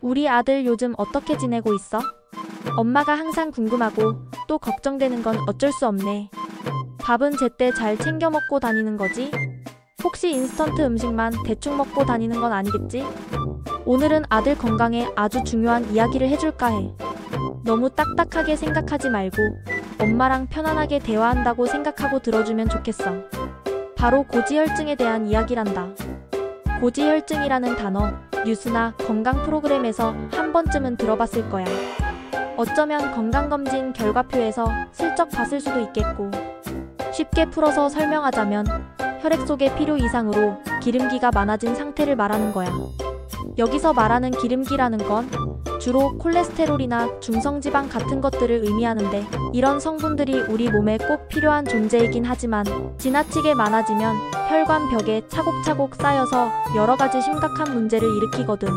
우리 아들 요즘 어떻게 지내고 있어? 엄마가 항상 궁금하고 또 걱정되는 건 어쩔 수 없네. 밥은 제때 잘 챙겨 먹고 다니는 거지? 혹시 인스턴트 음식만 대충 먹고 다니는 건 아니겠지? 오늘은 아들 건강에 아주 중요한 이야기를 해줄까 해. 너무 딱딱하게 생각하지 말고 엄마랑 편안하게 대화한다고 생각하고 들어주면 좋겠어. 바로 고지혈증에 대한 이야기란다. 고지혈증이라는 단어, 뉴스나 건강 프로그램에서 한 번쯤은 들어봤을 거야. 어쩌면 건강검진 결과표에서 슬쩍 봤을 수도 있겠고. 쉽게 풀어서 설명하자면 혈액 속의 필요 이상으로 기름기가 많아진 상태를 말하는 거야. 여기서 말하는 기름기라는 건 주로 콜레스테롤이나 중성지방 같은 것들을 의미하는데, 이런 성분들이 우리 몸에 꼭 필요한 존재이긴 하지만 지나치게 많아지면 혈관벽에 차곡차곡 쌓여서 여러 가지 심각한 문제를 일으키거든.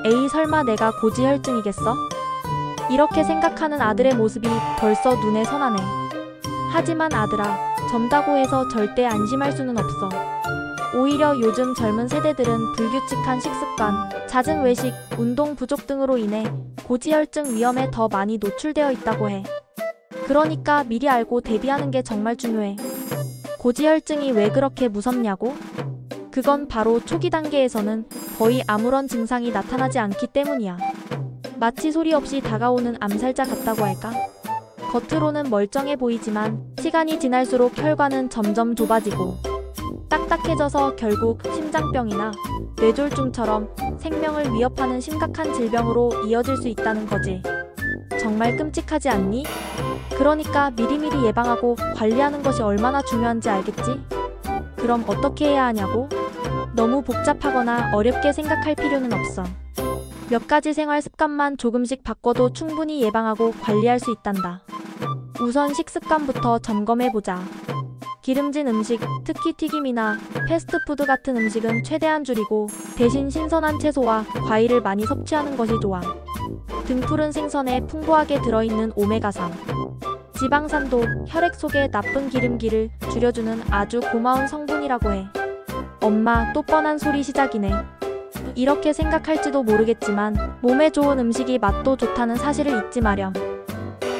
에이, 설마 내가 고지혈증이겠어? 이렇게 생각하는 아들의 모습이 벌써 눈에 선하네. 하지만 아들아, 젊다고 해서 절대 안심할 수는 없어. 오히려 요즘 젊은 세대들은 불규칙한 식습관, 잦은 외식, 운동 부족 등으로 인해 고지혈증 위험에 더 많이 노출되어 있다고 해. 그러니까 미리 알고 대비하는 게 정말 중요해. 고지혈증이 왜 그렇게 무섭냐고? 그건 바로 초기 단계에서는 거의 아무런 증상이 나타나지 않기 때문이야. 마치 소리 없이 다가오는 암살자 같다고 할까? 겉으로는 멀쩡해 보이지만 시간이 지날수록 혈관은 점점 좁아지고 딱딱해져서 결국 심장병이나 뇌졸중처럼 생명을 위협하는 심각한 질병으로 이어질 수 있다는 거지. 정말 끔찍하지 않니? 그러니까 미리미리 예방하고 관리하는 것이 얼마나 중요한지 알겠지? 그럼 어떻게 해야 하냐고? 너무 복잡하거나 어렵게 생각할 필요는 없어. 몇 가지 생활 습관만 조금씩 바꿔도 충분히 예방하고 관리할 수 있단다. 우선 식습관부터 점검해보자. 기름진 음식, 특히 튀김이나 패스트푸드 같은 음식은 최대한 줄이고 대신 신선한 채소와 과일을 많이 섭취하는 것이 좋아. 등푸른 생선에 풍부하게 들어있는 오메가3, 지방산도 혈액 속의 나쁜 기름기를 줄여주는 아주 고마운 성분이라고 해. 엄마, 또 뻔한 소리 시작이네. 이렇게 생각할지도 모르겠지만 몸에 좋은 음식이 맛도 좋다는 사실을 잊지 마렴.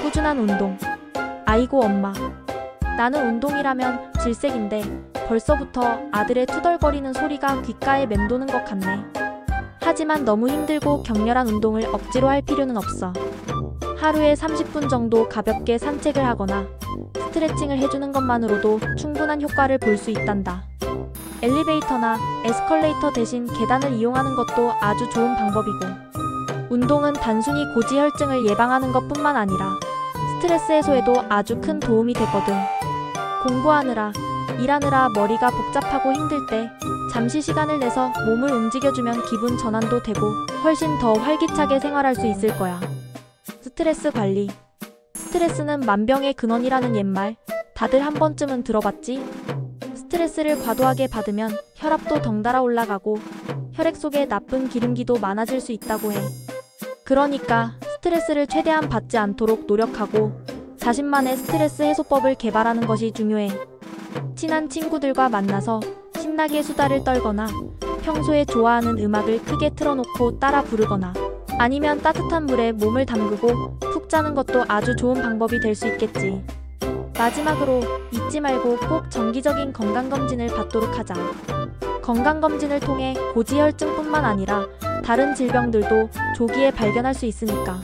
꾸준한 운동. 아이고 엄마, 나는 운동이라면 질색인데 벌써부터 아들의 투덜거리는 소리가 귓가에 맴도는 것 같네. 하지만 너무 힘들고 격렬한 운동을 억지로 할 필요는 없어. 하루에 30분 정도 가볍게 산책을 하거나 스트레칭을 해주는 것만으로도 충분한 효과를 볼 수 있단다. 엘리베이터나 에스컬레이터 대신 계단을 이용하는 것도 아주 좋은 방법이고, 운동은 단순히 고지혈증을 예방하는 것뿐만 아니라 스트레스 해소에도 아주 큰 도움이 되거든. 공부하느라, 일하느라 머리가 복잡하고 힘들 때 잠시 시간을 내서 몸을 움직여주면 기분 전환도 되고 훨씬 더 활기차게 생활할 수 있을 거야. 스트레스 관리. 스트레스는 만병의 근원이라는 옛말 다들 한 번쯤은 들어봤지? 스트레스를 과도하게 받으면 혈압도 덩달아 올라가고 혈액 속에 나쁜 기름기도 많아질 수 있다고 해. 그러니까 스트레스를 최대한 받지 않도록 노력하고 자신만의 스트레스 해소법을 개발하는 것이 중요해. 친한 친구들과 만나서 신나게 수다를 떨거나 평소에 좋아하는 음악을 크게 틀어놓고 따라 부르거나 아니면 따뜻한 물에 몸을 담그고 푹 자는 것도 아주 좋은 방법이 될 수 있겠지. 마지막으로 잊지 말고 꼭 정기적인 건강검진을 받도록 하자. 건강검진을 통해 고지혈증뿐만 아니라 다른 질병들도 조기에 발견할 수 있으니까.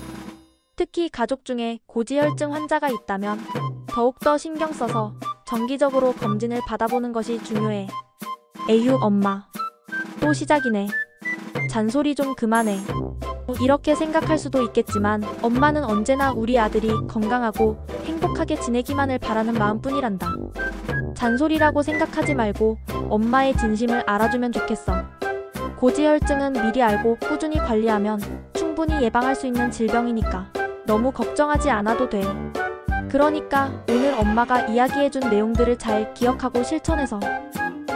특히 가족 중에 고지혈증 환자가 있다면 더욱더 신경 써서 정기적으로 검진을 받아보는 것이 중요해. 에휴 엄마, 또 시작이네. 잔소리 좀 그만해. 이렇게 생각할 수도 있겠지만 엄마는 언제나 우리 아들이 건강하고 행복하게 지내기만을 바라는 마음뿐이란다. 잔소리라고 생각하지 말고 엄마의 진심을 알아주면 좋겠어. 고지혈증은 미리 알고 꾸준히 관리하면 충분히 예방할 수 있는 질병이니까 너무 걱정하지 않아도 돼. 그러니까 오늘 엄마가 이야기해준 내용들을 잘 기억하고 실천해서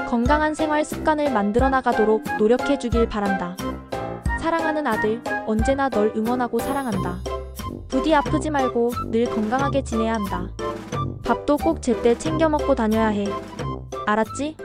건강한 생활 습관을 만들어 나가도록 노력해주길 바란다. 사랑하는 아들, 언제나 널 응원하고 사랑한다. 부디 아프지 말고 늘 건강하게 지내야 한다. 밥도 꼭 제때 챙겨 먹고 다녀야 해. 알았지?